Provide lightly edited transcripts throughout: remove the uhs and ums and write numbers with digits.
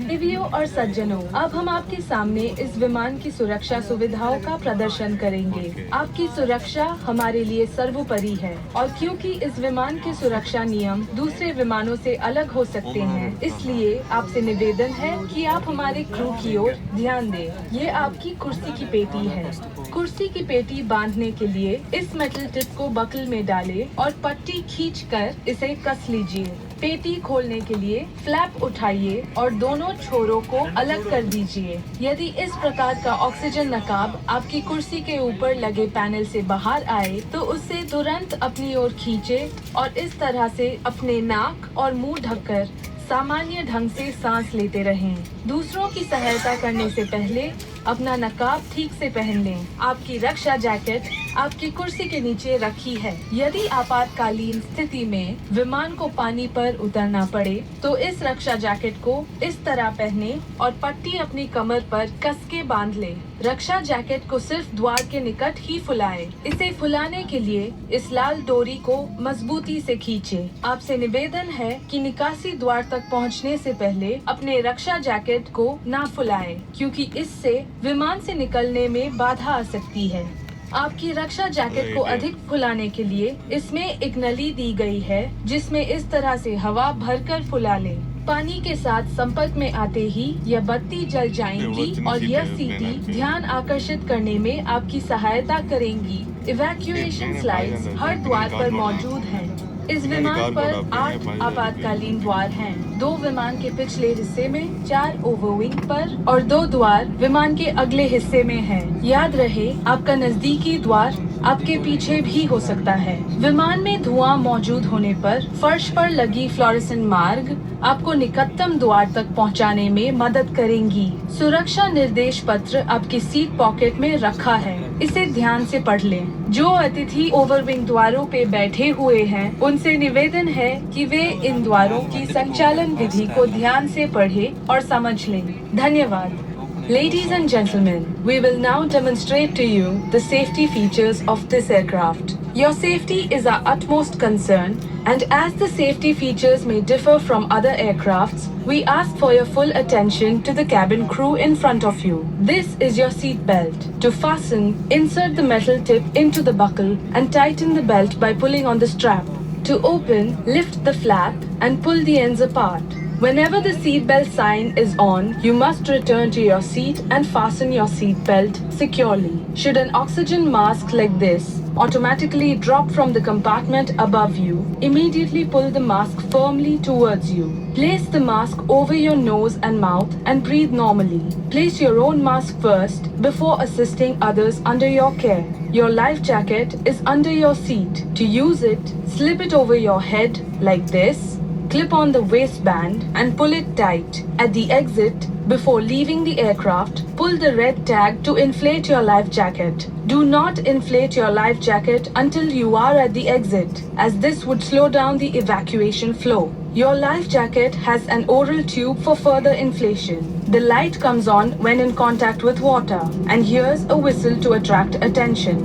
देवियों और सज्जनों, अब हम आपके सामने इस विमान की सुरक्षा सुविधाओं का प्रदर्शन करेंगे। आपकी सुरक्षा हमारे लिए सर्वोपरि है और क्योंकि इस विमान के सुरक्षा नियम दूसरे विमानों से अलग हो सकते हैं, इसलिए आपसे निवेदन है कि आप हमारे क्रू की ओर ध्यान दें। ये आपकी कुर्सी की पेटी है। कुर्सी की पेटी बांधने के लिए इस मेटल टिप को बकल में डालें और पट्टी खींचकर इसे कस लीजिए। पेटी खोलने के लिए फ्लैप उठाइए और दोनों छोरों को अलग कर दीजिए। यदि इस प्रकार का ऑक्सीजन नकाब आपकी कुर्सी के ऊपर लगे पैनल से बाहर आए, तो उसे तुरंत अपनी ओर खींचे और इस तरह से अपने नाक और मुंह ढककर सामान्य ढंग से सांस लेते रहें। दूसरों की सहायता करने से पहले अपना नकाब ठीक से पहन लें। आपकी रक्षा जैकेट आपकी कुर्सी के नीचे रखी है। यदि आपातकालीन स्थिति में विमान को पानी पर उतरना पड़े, तो इस रक्षा जैकेट को इस तरह पहने और पट्टी अपनी कमर पर कस के बांध ले। रक्षा जैकेट को सिर्फ द्वार के निकट ही फुलाए। इसे फुलाने के लिए इस लाल डोरी को मजबूती से खींचे। आपसे निवेदन है कि निकासी द्वार तक पहुंचने से पहले अपने रक्षा जैकेट को ना फुलाए, क्योंकि इससे विमान से निकलने में बाधा आ सकती है। आपकी रक्षा जैकेट को अधिक फुलाने के लिए इसमें एक नली दी गई है, जिसमें इस तरह से हवा भरकर फुला ले। पानी के साथ संपर्क में आते ही यह बत्ती जल जाएंगी और यह सीटी ध्यान आकर्षित करने में आपकी सहायता करेंगी। इवैक्यूएशन स्लाइड्स हर द्वार पर मौजूद हैं। इस विमान पर 8 आपातकालीन द्वार हैं। 2 विमान के पिछले हिस्से में, 4 ओवरविंग पर और 2 द्वार विमान के अगले हिस्से में हैं। याद रहे, आपका नजदीकी द्वार आपके पीछे भी हो सकता है। विमान में धुआं मौजूद होने पर फर्श पर लगी फ्लोरेसेंट मार्ग आपको निकटतम द्वार तक पहुंचाने में मदद करेंगी। सुरक्षा निर्देश पत्र आपकी सीट पॉकेट में रखा है। इसे ध्यान से पढ़ लें। जो अतिथि ओवरविंग द्वारों पे बैठे हुए हैं, उनसे निवेदन है कि वे इन द्वारों की संचालन विधि को ध्यान से पढ़ें और समझ लें। धन्यवाद। Ladies and gentlemen, we will now demonstrate to you the safety features of this aircraft. Your safety is our utmost concern, and as the safety features may differ from other aircrafts, we ask for your full attention to the cabin crew in front of you. This is your seat belt. To fasten, insert the metal tip into the buckle and tighten the belt by pulling on the strap. To open, lift the flap and pull the ends apart. Whenever the seatbelt sign is on, you must return to your seat and fasten your seatbelt securely. Should an oxygen mask like this automatically drop from the compartment above you, immediately pull the mask firmly towards you. Place the mask over your nose and mouth and breathe normally. Place your own mask first before assisting others under your care. Your life jacket is under your seat. To use it, slip it over your head like this. Clip on the waistband and pull it tight. At the exit, before leaving the aircraft, pull the red tag to inflate your life jacket. Do not inflate your life jacket until you are at the exit, as this would slow down the evacuation flow. Your life jacket has an oral tube for further inflation. The light comes on when in contact with water, and here's a whistle to attract attention.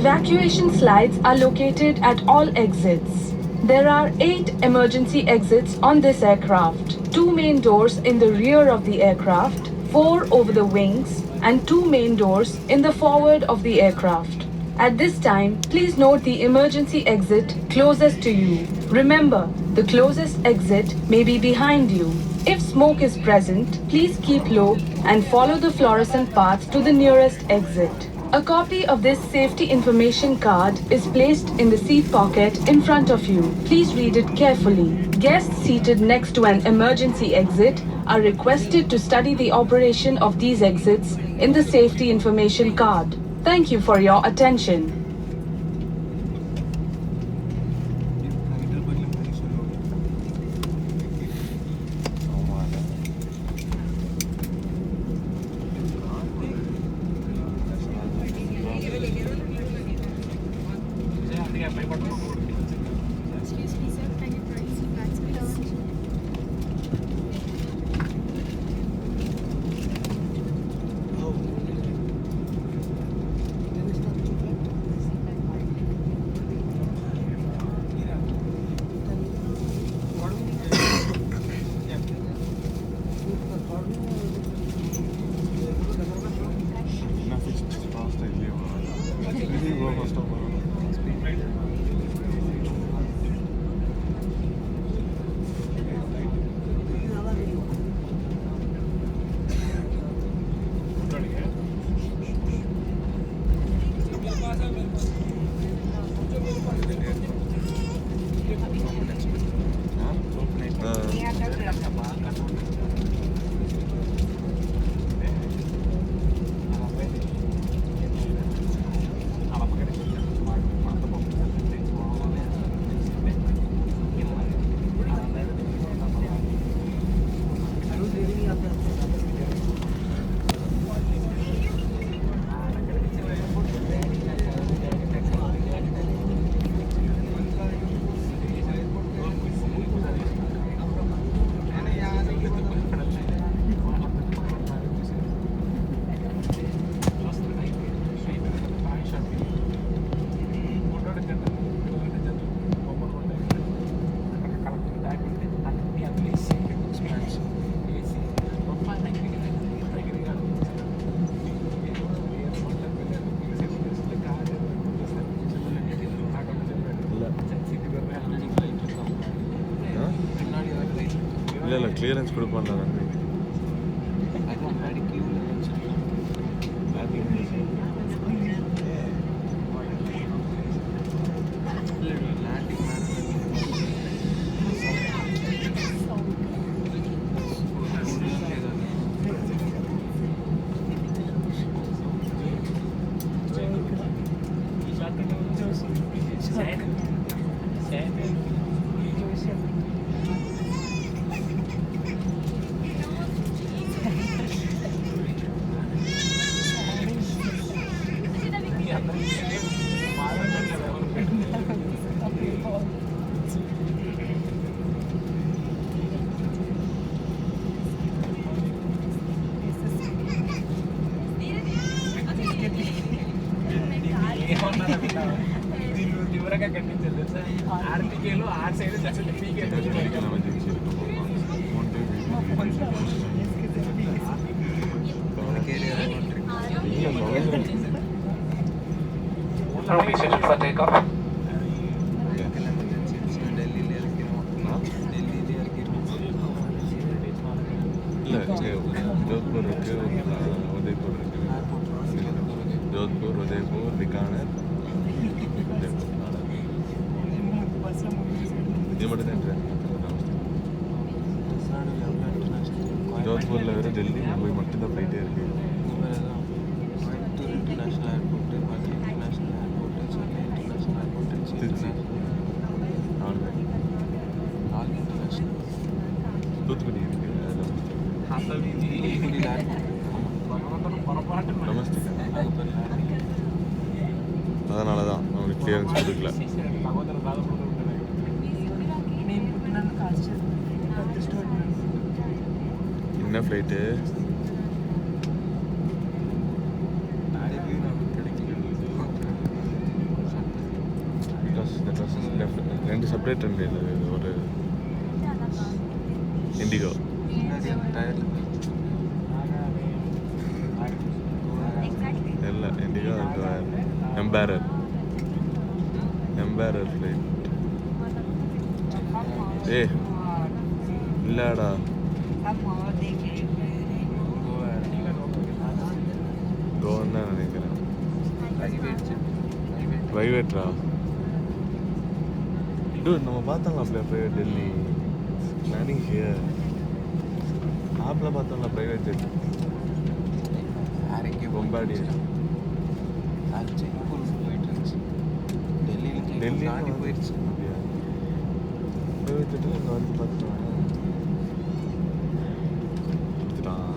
Evacuation slides are located at all exits. There are 8 emergency exits on this aircraft. 2 main doors in the rear of the aircraft, 4 over the wings, and 2 main doors in the forward of the aircraft. At this time, please note the emergency exit closest to you. Remember, the closest exit may be behind you. If smoke is present, please keep low and follow the fluorescent path to the nearest exit. A copy of this safety information card is placed in the seat pocket in front of you. Please read it carefully. Guests seated next to an emergency exit are requested to study the operation of these exits in the safety information card. Thank you for your attention. Excuse me, sir. Can you bring some bags, please? Fast ಇಲ್ಲಿ first of இல்லை clearance கொடுப்பான்ல நன்றி తీవ్రంగా ఖండించారు sir. ఆర్టీకేలో are side అసలు పీకే जोधपुर इருக்கு उदयपुर இருக்கு जोधपुर उदयपुर बीकानेर இது மட்டும் தான் ஜோத்பூரில் வேறு டெல்லி மும்பை மட்டும்தான் ஃப்ளைட்டே இருக்குது international airport international airport Chennai international airport Trichy நாலு इंटरनेशनल தூத்துக்குடி இருக்குது అసలు ఇది భగవంతుడు పొరపాటు நமஸ்தே அதனால தான் அவங்களுக்கு கிளியரன்ஸ் கொடுக்கல భగవంతుడు బాధపడుతూ ఉంటాడు. என்ன ஃப்ளைட்டு ரெண்டு செப்பரேட் ரெண்டு ஒரு இண்டிகோ இல்லை இண்டிகோ எம்பேரர் ஃப்ளைட் ஏ இல்லடா கோவன் தான் நினைக்கிறேன் ப்ரைவேட்ரா டூ நம்ம பார்த்தோம்ல ப்ரைவேட் டெல்லி பிளானிங் ஹியர் ஆப்பில் பார்த்தோம்ல ப்ரைவேட் ஜெட் பொம்பாடியர் டெல்லி போயிடுச்சு ப்ரைவேட் ஜெட்டில் இங்கே வந்து பார்த்துட்டோம் கொடுத்துட்டான்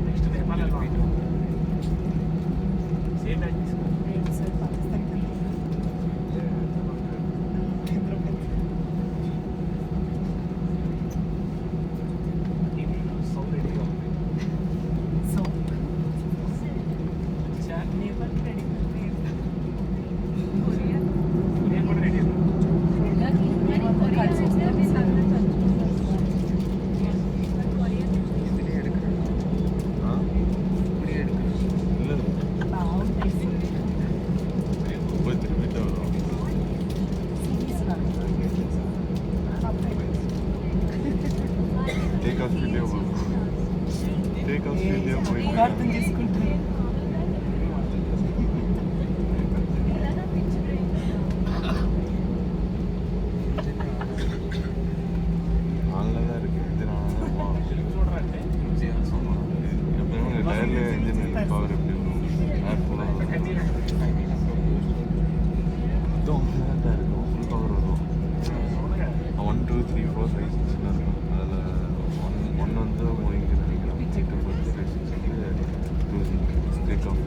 నెక్స్ట్ నేపాల్ సేమ్ బ్యాచ్ అర్థం చేసుకుంటారు. వాళ్ళగా இருக்கு இது நான் చూడరంటే எப்பவுமே டயர்ல இன்ஜின் பவர் எப்படி இருக்கும் ஏர் ஃபுல்லாக தான் இருக்கும் ஃபுல் பவர் வரும் 1 2 3 4 5 6 இருக்கும் அதில் ஒன் வந்து மூவிங் நினைக்கிறேன் 3 2 4 5 6 வந்து க்ரூசிங் ஸ்டேக் ஆஃப்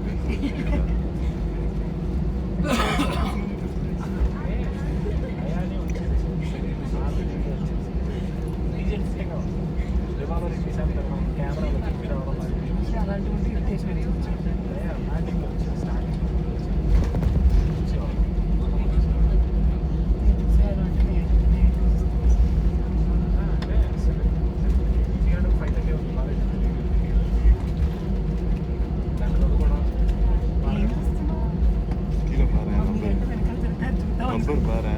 అయానే వచ్చేది డీజల్ సెట్ రివాల్వర్ ఎన్నిసార్లు పెట్టడం కెమెరాలో చెప్పి రావడం అలాంటి ఇరిటేషన్ బ్యాటింగ్ వచ్చింది స్టార్టింగ్ అంటే 5:30 ఉంది కాలేజ్ దాంట్లో కూడా கீழே பாரு நம்பர் பாரு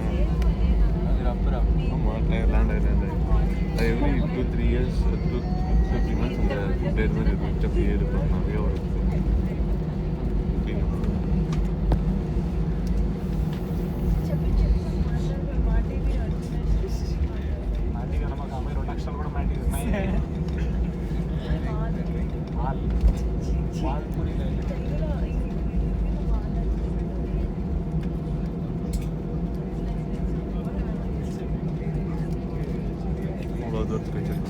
அது ரப்பரா ஆமாம் லேண்ட் ஆகி அது எவ்ரி 2-3 இயர்ஸ் 2-3 months அந்த பேர் மாதிரி இருக்கும் அப்படியே இருக்கும் நிறைய ஒரு మాటి కన్నా మాకు అమ్మాయి 2 లక్షలు కూడా మాటి ఉన్నాయి వాళ్ళు పూరి बहुत दूर